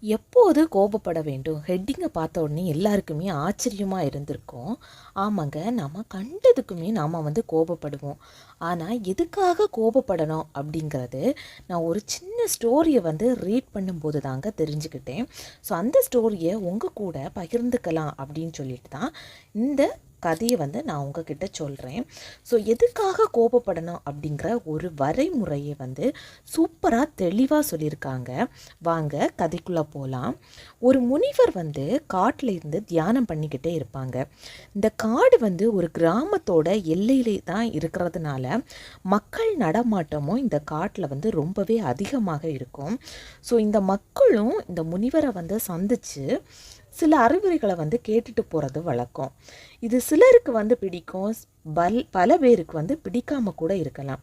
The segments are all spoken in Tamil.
எப்போது கோபப்பட வேண்டும்? ஹெட்டிங்கை பார்த்த உடனே எல்லாருக்குமே ஆச்சரியமாக இருந்திருக்கும். ஆமாங்க, நம்ம கண்டதுக்குமே நாம் கோபப்படுவோம். ஆனால் எதுக்காக கோபப்படணும் அப்படிங்கிறது நான் ஒரு சின்ன ஸ்டோரியை ரீட் பண்ணும்போது தாங்க தெரிஞ்சுக்கிட்டேன். ஸோ அந்த ஸ்டோரியை உங்கள் கூட பகிர்ந்துக்கலாம் அப்படின்னு சொல்லிட்டு தான் இந்த கதையை நான் உங்ககிட்ட சொல்கிறேன். ஸோ எதுக்காக கோபப்படணும் அப்படிங்கிற ஒரு வரைமுறையை சூப்பராக தெளிவாக சொல்லியிருக்காங்க. வாங்க கதைக்குள்ளே போகலாம். ஒரு முனிவர் காட்டில் இருந்து தியானம் பண்ணிக்கிட்டே இருப்பாங்க. இந்த காடு ஒரு கிராமத்தோட எல்லையிலே தான் இருக்கிறதுனால மக்கள் நடமாட்டமும் இந்த காட்டில் ரொம்பவே அதிகமாக இருக்கும். ஸோ இந்த மக்களும் இந்த முனிவரை சந்தித்து சில அறிவுரைகளை கேட்டுட்டு போகிறது வழக்கம். இது சிலருக்கு பிடிக்கும், பல பேருக்கு பிடிக்காம கூட இருக்கலாம்.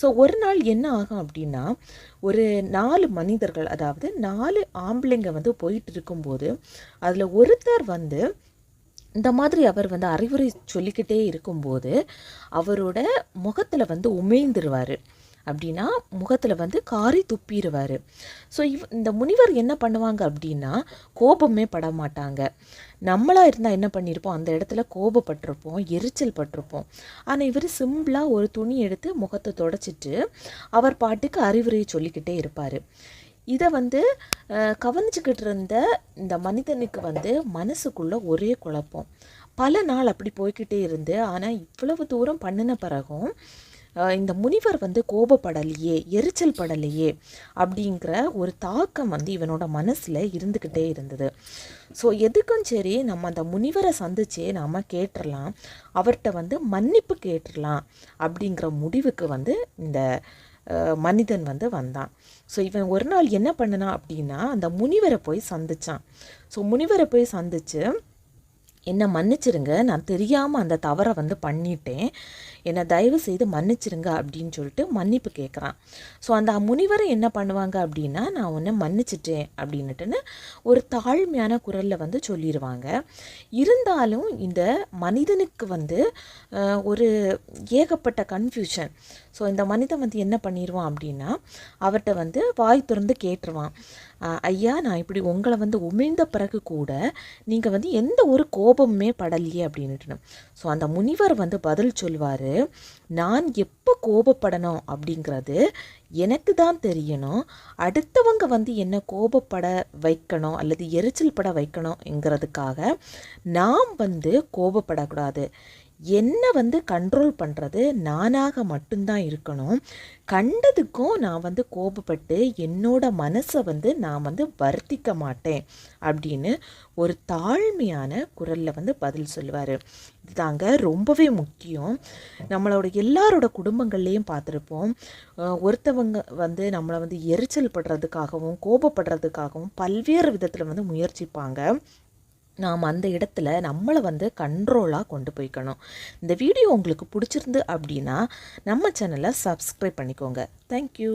ஸோ ஒரு நாள் என்ன ஆகும் அப்படின்னா, ஒரு 4 மனிதர்கள், அதாவது 4 ஆம்பளைங்க போயிட்டு இருக்கும்போது அதில் ஒருத்தர் இந்த மாதிரி அவர் அறிவுரை சொல்லிக்கிட்டே இருக்கும்போது அவரோட முகத்தில் உமிழ்ந்துருவார். அப்படின்னா முகத்தில் காரி துப்பிடுவார். ஸோ இந்த முனிவர் என்ன பண்ணுவாங்க அப்படின்னா, கோபமே பட மாட்டாங்க. நம்மளாக இருந்தால் என்ன பண்ணியிருப்போம், அந்த இடத்துல கோபப்பட்டிருப்போம், எரிச்சல் பட்டிருப்போம். ஆனால் இவர் சிம்பிளாக ஒரு துணி எடுத்து முகத்தை தொடச்சிட்டு அவர் பாட்டுக்கு அறிவுரையை சொல்லிக்கிட்டே இருப்பார். இதை கவனிச்சுக்கிட்டு இருந்த இந்த மனிதனுக்கு மனசுக்குள்ளே ஒரே குழப்பம். பல நாள் அப்படி போய்கிட்டே இருந்து, ஆனால் இவ்வளவு தூரம் பண்ணின பிறகும் இந்த முனிவர் கோபப்படலையே, எரிச்சல் படலையே அப்படிங்கிற ஒரு தாக்கம் இவனோட மனசில் இருந்துக்கிட்டே இருந்தது. ஸோ எதுக்கும் சரி, நம்ம அந்த முனிவரை சந்திச்சே நாம் கேட்டுடலாம், அவர்கிட்ட மன்னிப்பு கேட்டுடலாம் அப்படிங்கிற முடிவுக்கு இந்த மனிதன் வந்தான். ஸோ இவன் ஒரு நாள் என்ன பண்ணினான் அப்படின்னா, அந்த முனிவரை போய் சந்தித்தான். ஸோ முனிவரை போய் சந்தித்து, என்னை மன்னிச்சிருங்க, நான் தெரியாமல் அந்த தவறை பண்ணிட்டேன், என்னை தயவு செய்து மன்னிச்சிருங்க அப்படின்னு சொல்லிட்டு மன்னிப்பு கேட்குறான். ஸோ அந்த முனிவரை என்ன பண்ணுவாங்க அப்படின்னா, நான் உன்னை மன்னிச்சிட்டேன் அப்படின்னுட்டுன்னு ஒரு தாழ்மையான குரலில் சொல்லிடுவாங்க. இருந்தாலும் இந்த மனிதனுக்கு ஒரு ஏகப்பட்ட கன்ஃபியூஷன். ஸோ இந்த மனிதன் என்ன பண்ணிடுவான் அப்படின்னா, அவர்கிட்ட வாய் திறந்து கேட்டுருவான், ஐயா, நான் இப்படி உங்களை உமிழ்ந்த பிறகு கூட நீங்கள் எந்த ஒரு கோபமுமே படலையே அப்படின்ட்டு. ஸோ அந்த முனிவர் பதில் சொல்வார், நான் எப்போ கோபப்படணும் அப்படிங்கிறது எனக்கு தான் தெரியணும். அடுத்தவங்க என்ன கோபப்பட வைக்கணும் அல்லது எரிச்சல் பட வைக்கணுங்கிறதுக்காக நாம் கோபப்படக்கூடாது. என்னை கண்ட்ரோல் பண்ணுறது நானாக மட்டும்தான் இருக்கணும். கண்டதுக்கும் நான் கோபப்பட்டு என்னோட மனசை நான் வருத்திக்க மாட்டேன் அப்படின்னு ஒரு தாழ்மையான குரலில் பதில் சொல்லுவார். இதுதாங்க ரொம்பவே முக்கியம். நம்மளோட எல்லாரோட குடும்பங்கள்லேயும் பார்த்துருப்போம், ஒருத்தவங்க நம்மளை எரிச்சல் படுறதுக்காகவும் கோபப்படுறதுக்காகவும் பல்வேறு விதத்தில் முயற்சிப்பாங்க. நாம் அந்த இடத்துல நம்மளை கண்ட்ரோலாக கொண்டு போய்க்கணும். இந்த வீடியோ உங்களுக்கு பிடிச்சிருந்து அப்படின்னா நம்ம சேனலை சப்ஸ்கிரைப் பண்ணிக்கோங்க. தேங்க்யூ.